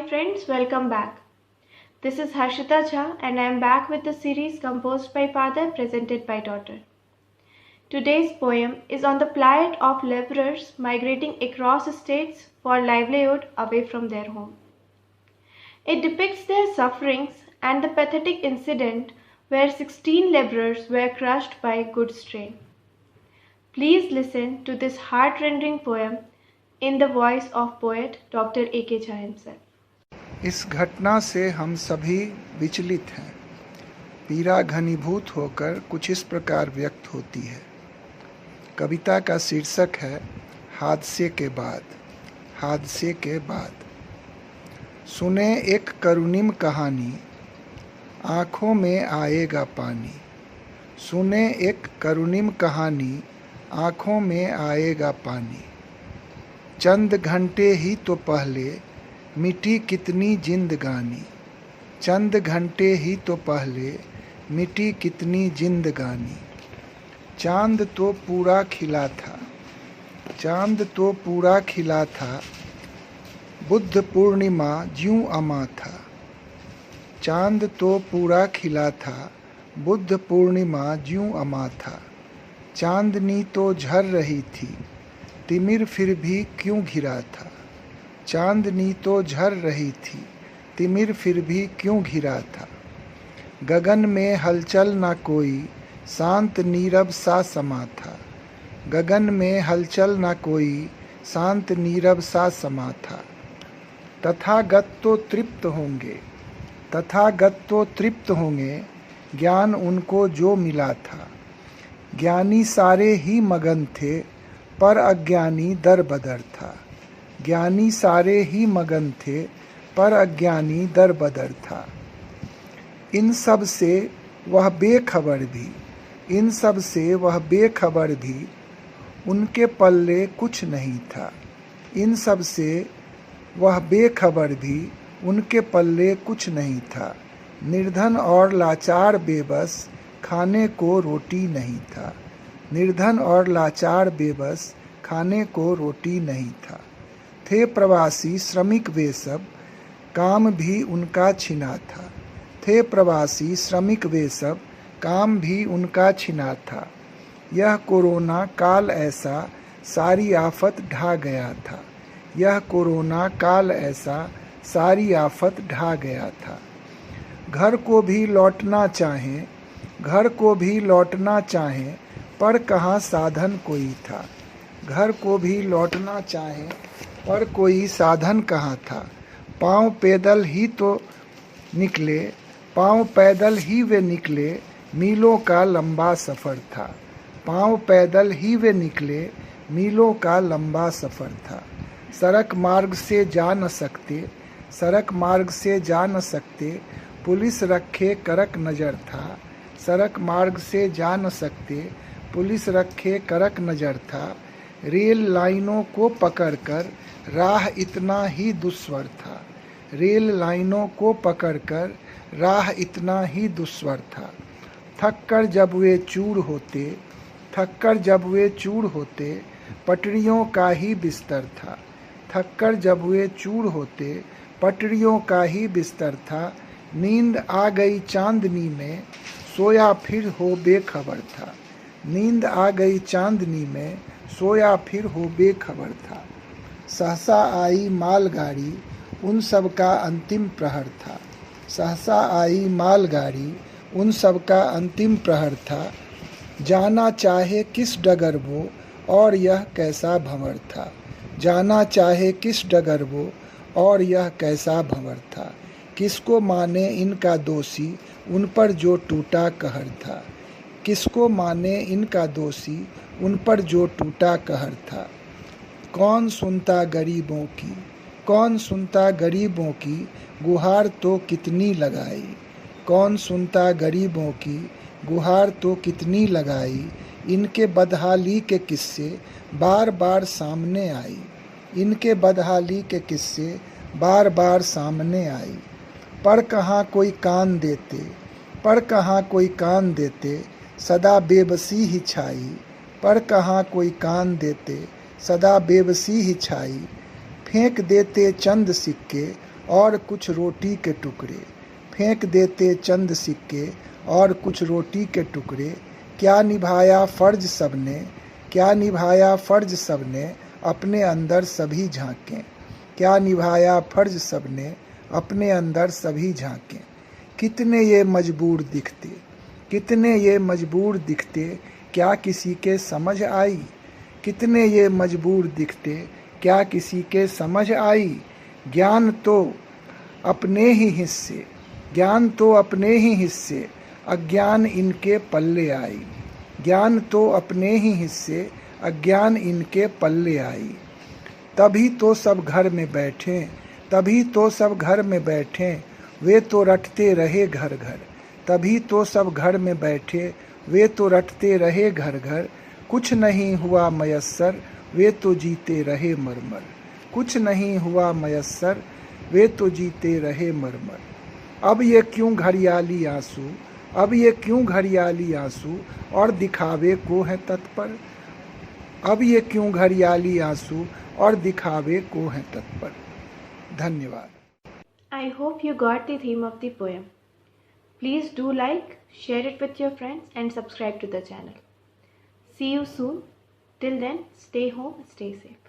friends, welcome back. This is Harshita Jha and I am back with the series composed by father, presented by daughter. Today's poem is on the plight of laborers migrating across states for livelihood away from their home. It depicts their sufferings and the pathetic incident where 16 laborers were crushed by goods train. Please listen to this heart-rending poem in the voice of poet Dr. A.K. Jha himself. इस घटना से हम सभी विचलित हैं। पीड़ा घनीभूत होकर कुछ इस प्रकार व्यक्त होती है। कविता का शीर्षक है हादसे के बाद। हादसे के बाद सुने एक करुणिम कहानी, आँखों में आएगा पानी। सुने एक करुणिम कहानी, आँखों में आएगा पानी। चंद घंटे ही तो पहले मिटी कितनी जिंदगानी। चंद घंटे ही तो पहले मिटी कितनी जिंदगानी। चांद तो पूरा खिला था, चांद तो पूरा खिला था, बुद्ध पूर्णिमा ज्यों अमा था। चांद तो पूरा खिला था, बुद्ध पूर्णिमा ज्यों अमा था। चांदनी तो झर रही थी, तिमिर फिर भी क्यों घिरा था। चांदनी तो झर रही थी, तिमिर फिर भी क्यों घिरा था। गगन में हलचल ना कोई, शांत नीरव सा समा था। गगन में हलचल ना कोई, शांत नीरव सा समा था। तथागत तो तृप्त होंगे, तथागत तो तृप्त होंगे, ज्ञान उनको जो मिला था। ज्ञानी सारे ही मगन थे, पर अज्ञानी दर बदर था। ज्ञानी सारे ही मगन थे, पर अज्ञानी दर बदर था। इन सब से वह बेखबर भी, इन सब से वह बेखबर भी, उनके पल्ले कुछ नहीं था। इन सब से वह बेखबर भी, उनके पल्ले कुछ नहीं था। निर्धन और लाचार बेबस, खाने को रोटी नहीं था। निर्धन और लाचार बेबस, खाने को रोटी नहीं था। थे प्रवासी श्रमिक वे सब, काम भी उनका छिना था। थे प्रवासी श्रमिक वे सब, काम भी उनका छिना था। यह कोरोना काल ऐसा, सारी आफत ढा गया था। यह कोरोना काल ऐसा, सारी आफत ढा गया था। घर को भी लौटना चाहें, घर को भी लौटना चाहें, पर कहाँ साधन कोई था। घर को भी लौटना चाहें, पर कोई साधन कहाँ था। पाँव पैदल ही तो निकले, पाँव पैदल ही वे निकले, मीलों का लंबा सफ़र था। पाँव पैदल ही वे निकले, मीलों का लंबा सफ़र था। सड़क मार्ग से जा न सकते, सड़क मार्ग से जा न सकते, पुलिस रखे करक नज़र था। सड़क मार्ग से जा न सकते, पुलिस रखे करक नज़र था। रेल लाइनों को पकड़कर राह इतना ही दुश्वार था। रेल लाइनों को पकड़कर राह इतना ही दुश्वार था। थक कर जब वे चूर होते, थक कर जब वे चूर होते, पटरियों का ही बिस्तर था। थक कर जब वे चूर होते, पटरियों का ही बिस्तर था। नींद आ गई चांदनी में, सोया फिर हो बेखबर था। नींद आ गई चांदनी में, सोया फिर हो बेखबर था। सहसा आई मालगाड़ी, उन सब का अंतिम प्रहर था। सहसा आई मालगाड़ी, उन सब का अंतिम प्रहर था। जाना चाहे किस डगर वो, और यह कैसा भंवर था। जाना चाहे किस डगर वो, और यह कैसा भंवर था। किसको माने इनका दोषी, उन पर जो टूटा कहर था। किसको माने इनका दोषी, उन पर जो टूटा कहर था। कौन सुनता गरीबों की, कौन सुनता गरीबों की, गुहार तो कितनी लगाई। कौन सुनता गरीबों की, गुहार तो कितनी लगाई। इनके बदहाली के किस्से बार बार सामने आई। इनके बदहाली के किस्से बार बार सामने आई। पर कहाँ कोई कान देते, पर कहाँ कोई कान देते, सदा बेबसी ही छाई। पर कहाँ कोई कान देते, सदा बेबसी ही छाई। फेंक देते चंद सिक्के, और कुछ रोटी के टुकड़े, फेंक देते चंद सिक्के और कुछ रोटी के टुकड़े। क्या निभाया फ़र्ज सबने, क्या निभाया फ़र्ज सबने, अपने अंदर सभी झांकें। क्या निभाया फ़र्ज सबने, अपने अंदर सभी झांकें। कितने ये मजबूर दिखते, कितने ये मजबूर दिखते, क्या किसी के समझ आई। कितने ये मजबूर दिखते, क्या किसी के समझ आई। ज्ञान तो अपने ही हिस्से, ज्ञान तो अपने ही हिस्से, अज्ञान इनके पल्ले आई। ज्ञान तो अपने ही हिस्से, अज्ञान इनके पल्ले आई। तभी तो सब घर में बैठे, तभी तो सब घर में बैठे, वे तो रटते रहे घर घर। तभी तो सब घर में बैठे, वे तो रटते रहे घर घर। कुछ नहीं हुआ मयस्सर, वे तो जीते रहे मरमर। कुछ नहीं हुआ मयस्सर, वे तो जीते रहे मरमर। अब ये क्यों घड़ियाली आंसू, अब ये क्यों घड़ियाली आंसू और दिखावे को है तत्पर। अब ये क्यों घड़ियाली आंसू और दिखावे को है तत्पर। धन्यवाद। I hope you got the theme of the poem. Please do like, share it with your friends and subscribe to the channel. See you soon. Till then, stay home, stay safe.